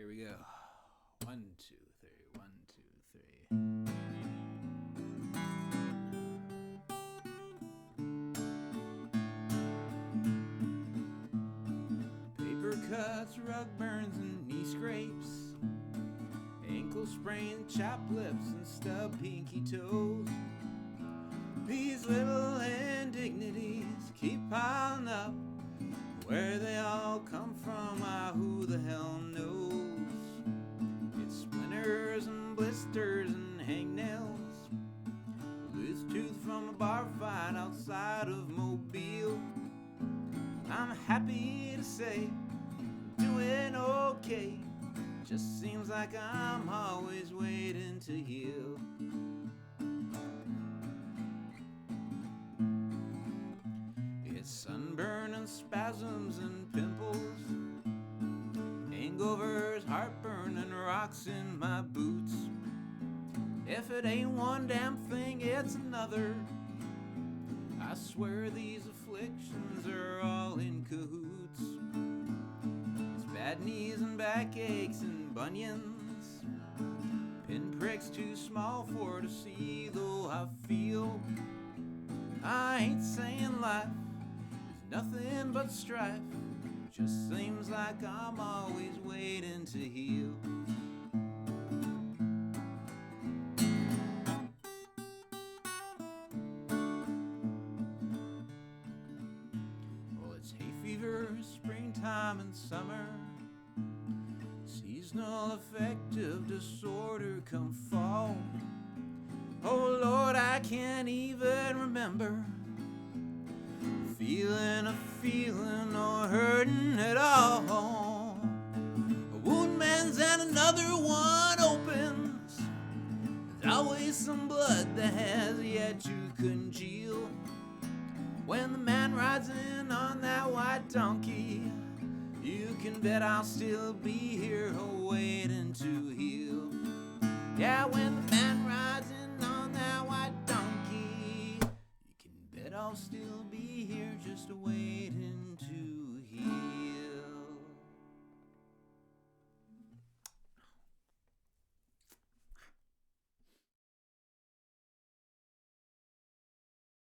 Here we go. 1, 2, 3. 1, 2, 3. Paper cuts, rug burns, and knee scrapes. Ankle sprain, chapped lips, and stubbed pinky toes. These little indignities keep piling up. Where they all come from, who the hell knows? It's splinters and blisters and hangnails. Loose tooth from a bar fight outside of Mobile. I'm happy to say I'm doing okay. Just seems like I'm always waiting to heal. It's sunburn and spasms and pimples, hangovers, heartburn, and rocks in my boots. If it ain't one damn thing, it's another. I swear these afflictions are all in cahoots. It's bad knees and backaches and bunions, pinpricks too small for to see, though I feel I ain't saying life is nothing but strife. Just seems like I'm always waiting to heal. Well, it's hay fever, springtime and summer, seasonal affective disorder come fall. Oh Lord, I can't even remember feeling a feeling or hurting at all. A wound mends and another one opens. There's always some blood that has yet to congeal. When the man rides in on that white donkey, you can bet I'll still be here waiting to heal.